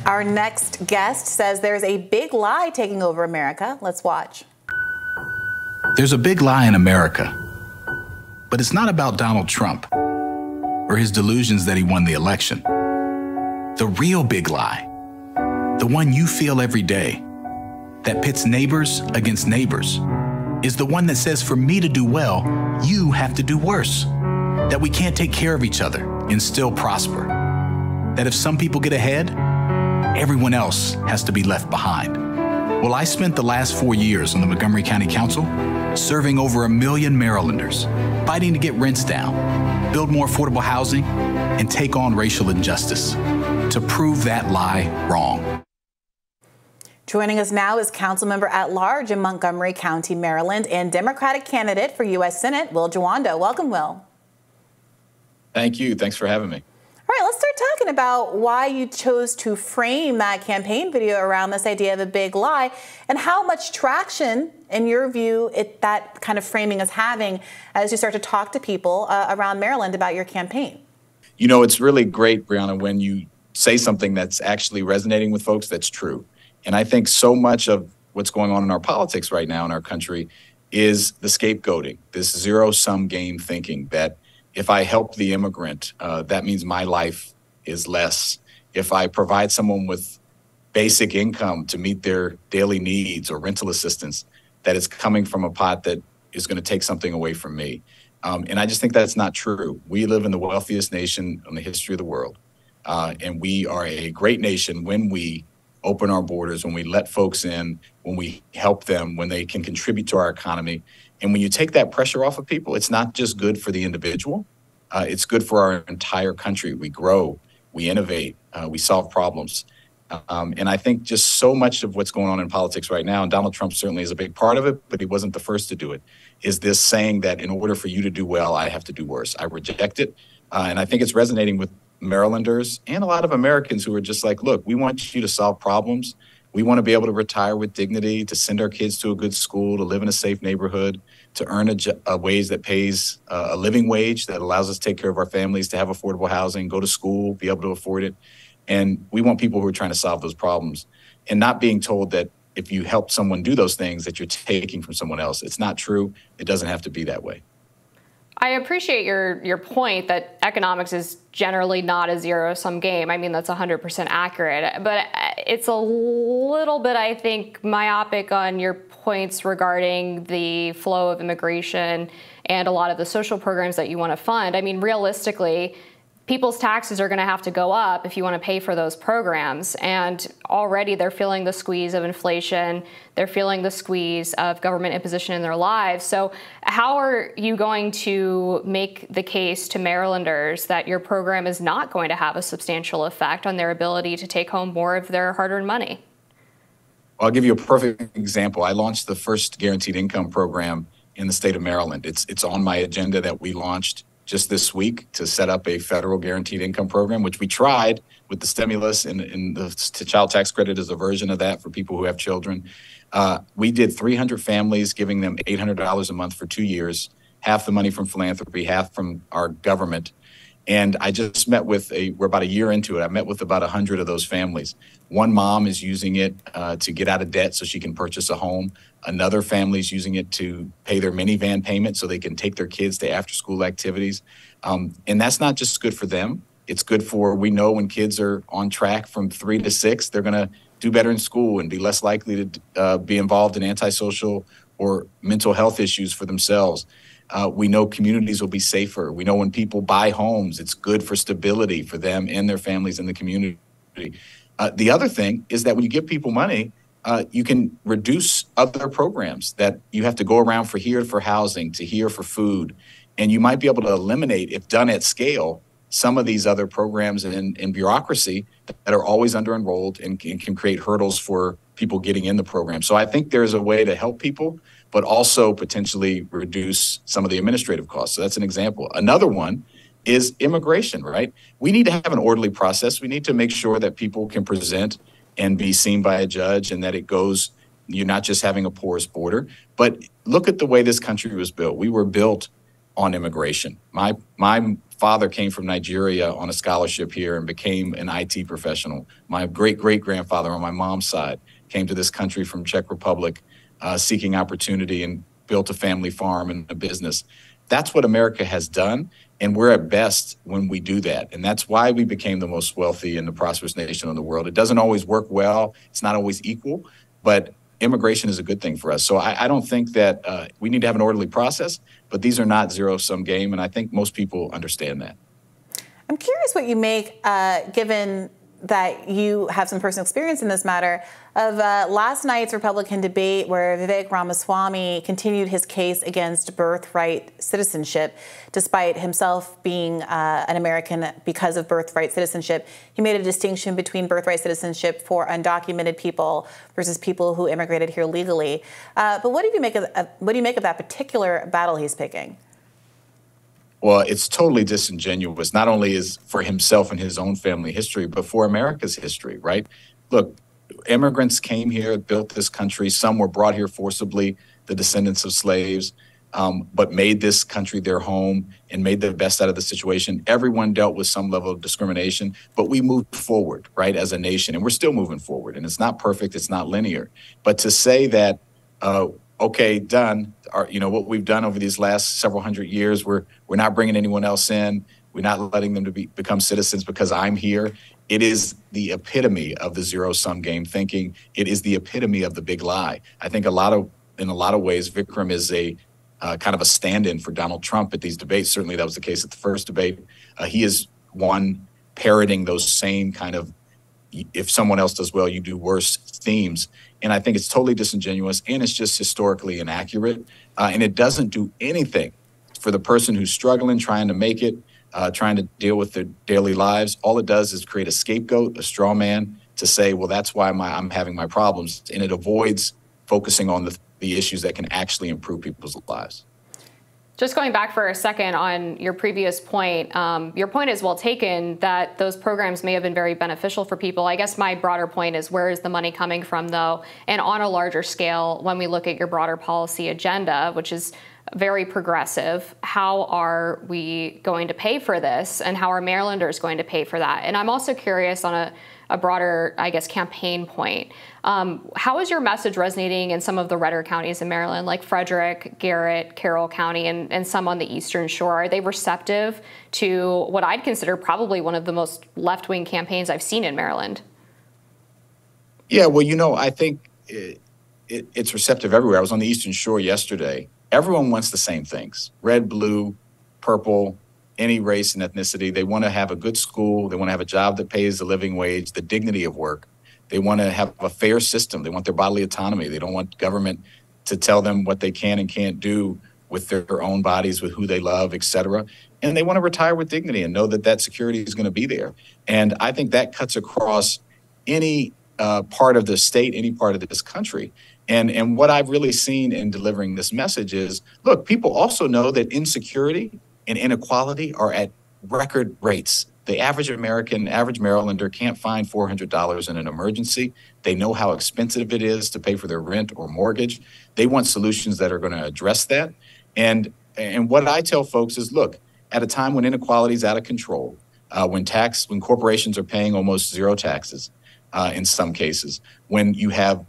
Our next guest says there's a big lie taking over America. Let's watch. There's a big lie in America, but it's not about Donald Trump or his delusions that he won the election. The real big lie, the one you feel every day, that pits neighbors against neighbors, is the one that says for me to do well, you have to do worse. That we can't take care of each other and still prosper. That if some people get ahead, everyone else has to be left behind. Well, I spent the last 4 years on the Montgomery County Council serving over 1 million Marylanders, fighting to get rents down, build more affordable housing, and take on racial injustice to prove that lie wrong. Joining us now is Councilmember-at-large in Montgomery County, Maryland, and Democratic candidate for U.S. Senate, Will Jawando. Welcome, Will. Thank you. Thanks for having me. All right, let's start talking about why you chose to frame that campaign video around this idea of a big lie and how much traction, in your view, that kind of framing is having as you start to talk to people around Maryland about your campaign. You know, it's really great, Brianna, when you say something that's actually resonating with folks that's true. And I think so much of what's going on in our politics right now in our country is the scapegoating, this zero-sum game thinking that if I help the immigrant, that means my life is less. If I provide someone with basic income to meet their daily needs or rental assistance, that it's coming from a pot that is going to take something away from me. And I just think that's not true. We live in the wealthiest nation in the history of the world. And we are a great nation when we open our borders, when we let folks in, when we help them, when they can contribute to our economy. And when you take that pressure off of people, it's not just good for the individual. It's good for our entire country. We grow, we innovate, we solve problems. And I think just so much of what's going on in politics right now, and Donald Trump certainly is a big part of it, but he wasn't the first to do it, is this saying that in order for you to do well, I have to do worse. I reject it. And I think it's resonating with Marylanders and a lot of Americans who are just like, look, we want you to solve problems. We want to be able to retire with dignity, to send our kids to a good school, to live in a safe neighborhood, to earn a wage that pays a living wage that allows us to take care of our families, to have affordable housing, go to school, be able to afford it. And we want people who are trying to solve those problems and not being told that if you help someone do those things that you're taking from someone else. It's not true. It doesn't have to be that way. I appreciate your point that economics is generally not a zero-sum game. I mean, that's 100% accurate. But it's a little bit, I think, myopic on your points regarding the flow of immigration and a lot of the social programs that you want to fund. I mean, realistically, people's taxes are going to have to go up if you want to pay for those programs. And already they're feeling the squeeze of inflation. They're feeling the squeeze of government imposition in their lives. So how are you going to make the case to Marylanders that your program is not going to have a substantial effect on their ability to take home more of their hard-earned money? I'll give you a perfect example. I launched the first guaranteed income program in the state of Maryland. It's on my agenda that we launched just this week to set up a federal guaranteed income program, which we tried with the stimulus and the child tax credit is a version of that for people who have children. We did 300 families, giving them $800 a month for 2 years, half the money from philanthropy, half from our government. And I just met with we're about a year into it. I met with about 100 of those families. One mom is using it to get out of debt so she can purchase a home. Another family is using it to pay their minivan payment so they can take their kids to after-school activities. And that's not just good for them. It's good for, we know when kids are on track from 3 to 6, they're going to do better in school and be less likely to be involved in antisocial or mental health issues for themselves. We know communities will be safer. We know when people buy homes, it's good for stability for them and their families in the community. The other thing is that when you give people money, you can reduce other programs that you have to go around for here for housing, to here for food. And you might be able to eliminate, if done at scale, some of these other programs and bureaucracy that are always under-enrolled and can create hurdles for people getting in the program. So I think there's a way to help people, but also potentially reduce some of the administrative costs. So that's an example. Another one is immigration, right? We need to have an orderly process. We need to make sure that people can present and be seen by a judge and that it goes, you're not just having a porous border. But look at the way this country was built. We were built on immigration. My father came from Nigeria on a scholarship here and became an IT professional. My great-great-grandfather on my mom's side came to this country from Czech Republic seeking opportunity and built a family farm and a business. That's what America has done, and we're at best when we do that. And that's why we became the most wealthy and the prosperous nation in the world. It doesn't always work well. It's not always equal, but immigration is a good thing for us. So I don't think that we need to have an orderly process, but these are not zero-sum game, and I think most people understand that. I'm curious what you make, given that you have some personal experience in this matter, of last night's Republican debate where Vivek Ramaswamy continued his case against birthright citizenship, despite himself being an American because of birthright citizenship. He made a distinction between birthright citizenship for undocumented people versus people who immigrated here legally. But what do you make of that particular battle he's picking? Well, it's totally disingenuous, not only is for himself and his own family history, but for America's history, right? Look, immigrants came here, built this country. Some were brought here forcibly, the descendants of slaves, but made this country their home and made the best out of the situation. Everyone dealt with some level of discrimination, but we moved forward, right, as a nation, and we're still moving forward. And it's not perfect, it's not linear. But to say that, okay, done, what we've done over these last several hundred years, we're not bringing anyone else in, we're not letting them to become citizens because I'm here. It is the epitome of the zero-sum game thinking. It is the epitome of the big lie. I think in a lot of ways, Vikram is a kind of a stand-in for Donald Trump at these debates. Certainly that was the case at the first debate. He is one parroting those same kind of, if someone else does well, you do worse themes. And I think it's totally disingenuous, and it's just historically inaccurate. And it doesn't do anything for the person who's struggling, trying to make it, trying to deal with their daily lives. All it does is create a scapegoat, a straw man, to say, well, that's why I'm having my problems. And it avoids focusing on the issues that can actually improve people's lives. Just going back for a second on your previous point, your point is well taken that those programs may have been very beneficial for people. I guess my broader point is, where is the money coming from, though? And on a larger scale, when we look at your broader policy agenda, which is very progressive, how are we going to pay for this, and how are Marylanders going to pay for that? And I'm also curious on a broader, I guess, campaign point. How is your message resonating in some of the redder counties in Maryland, like Frederick, Garrett, Carroll County, and some on the Eastern Shore? Are they receptive to what I'd consider probably one of the most left-wing campaigns I've seen in Maryland? Yeah, well, I think it's receptive everywhere. I was on the Eastern Shore yesterday. Everyone wants the same things: red, blue, purple, any race and ethnicity. They want to have a good school. They want to have a job that pays the living wage, the dignity of work. They want to have a fair system. They want their bodily autonomy. They don't want government to tell them what they can and can't do with their own bodies, with who they love, et cetera. And they want to retire with dignity and know that that security is going to be there. And I think that cuts across any part of the state, any part of this country. And what I've really seen in delivering this message is, look, people also know that insecurity and inequality are at record rates. The average American, average Marylander can't find $400 in an emergency. They know how expensive it is to pay for their rent or mortgage. They want solutions that are going to address that. And what I tell folks is, look, at a time when inequality is out of control, when corporations are paying almost zero taxes in some cases, when you have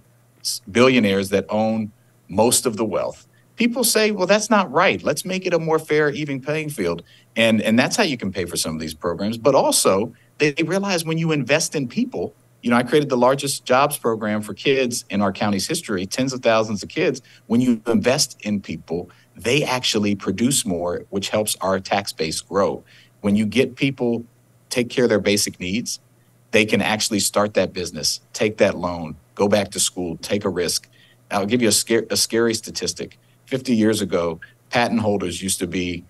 billionaires that own most of the wealth, people say, well, that's not right. Let's make it a more fair, even playing field. And that's how you can pay for some of these programs. But also, they realize when you invest in people, I created the largest jobs program for kids in our county's history, tens of thousands of kids. When you invest in people, they actually produce more, which helps our tax base grow. When you get people take care of their basic needs, they can actually start that business, take that loan, go back to school, take a risk. I'll give you a scary statistic. 50 years ago, patent holders used to be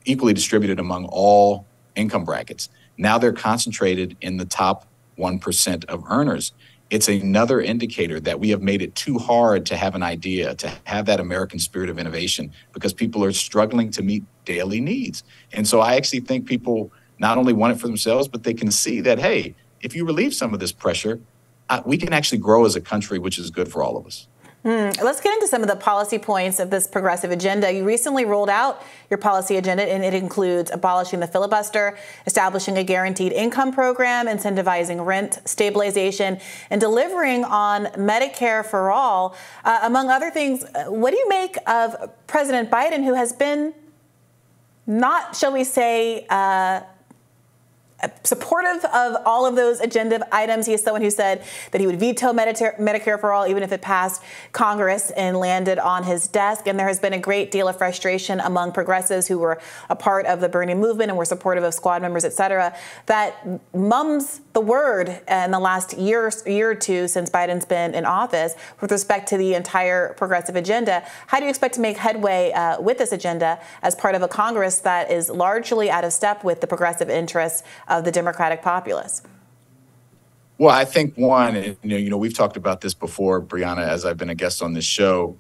equally distributed among all income brackets. Now they're concentrated in the top 1% of earners. It's another indicator that we have made it too hard to have an idea, to have that American spirit of innovation, because people are struggling to meet daily needs. And so I actually think people not only want it for themselves, but they can see that, hey, if you relieve some of this pressure, we can actually grow as a country, which is good for all of us. Let's get into some of the policy points of this progressive agenda. You recently rolled out your policy agenda, and it includes abolishing the filibuster, establishing a guaranteed income program, incentivizing rent stabilization, and delivering on Medicare for all. Among other things, what do you make of President Biden, who has been not, shall we say, supportive of all of those agenda items? He is someone who said that he would veto Medicare for all, even if it passed Congress and landed on his desk. And there has been a great deal of frustration among progressives who were a part of the Bernie movement and were supportive of squad members, et cetera, that mum's the word in the last year or two since Biden's been in office with respect to the entire progressive agenda. How do you expect to make headway with this agenda as part of a Congress that is largely out of step with the progressive interests of the Democratic populace? Well, I think one, we've talked about this before, Brianna, as I've been a guest on this show.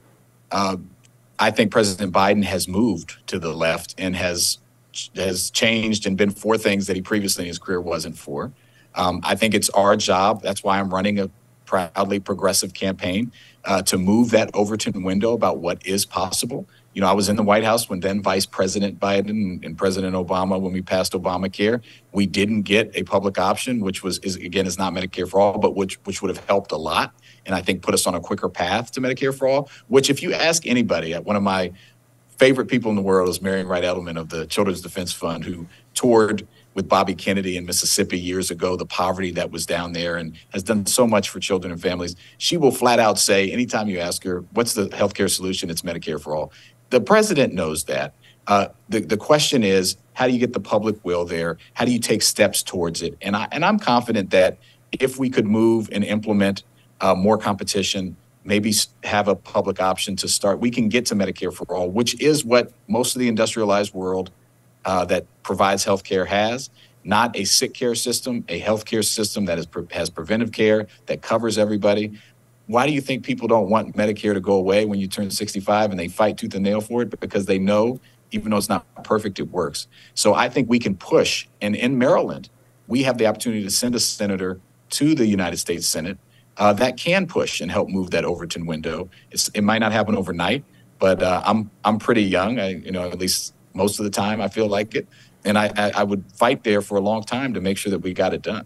I think President Biden has moved to the left and has changed and been for things that he previously in his career wasn't for. I think it's our job. That's why I'm running a proudly progressive campaign to move that Overton window about what is possible. I was in the White House when then Vice President Biden and President Obama, when we passed Obamacare, we didn't get a public option, which is not Medicare for all, but which would have helped a lot. And I think put us on a quicker path to Medicare for all, which if you ask anybody, one of my favorite people in the world is Marian Wright Edelman of the Children's Defense Fund, who toured with Bobby Kennedy in Mississippi years ago, the poverty that was down there, and has done so much for children and families. She will flat out say, anytime you ask her, what's the healthcare solution? It's Medicare for all. The president knows that. The question is, how do you get the public will there? How do you take steps towards it? And I'm confident that if we could move and implement more competition, maybe have a public option to start, we can get to Medicare for all, which is what most of the industrialized world that provides health care has. Not a sick care system, a health care system that has preventive care that covers everybody. Why do you think people don't want Medicare to go away when you turn 65 and they fight tooth and nail for it? Because they know, even though it's not perfect, it works. So I think we can push. And in Maryland, we have the opportunity to send a senator to the United States Senate that can push and help move that Overton window. It might not happen overnight, but I'm pretty young. At least most of the time I feel like it. And I would fight there for a long time to make sure that we got it done.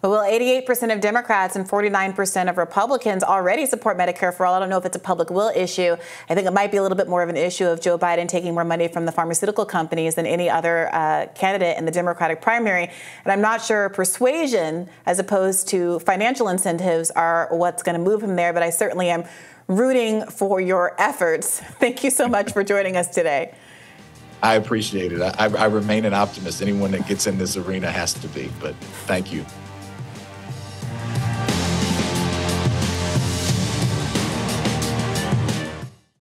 Well, 88% of Democrats and 49% of Republicans already support Medicare for all. I don't know if it's a public will issue. I think it might be a little bit more of an issue of Joe Biden taking more money from the pharmaceutical companies than any other candidate in the Democratic primary. And I'm not sure persuasion as opposed to financial incentives are what's going to move him there, but I certainly am rooting for your efforts. Thank you so much for joining us today. I appreciate it. I remain an optimist. Anyone that gets in this arena has to be, but thank you.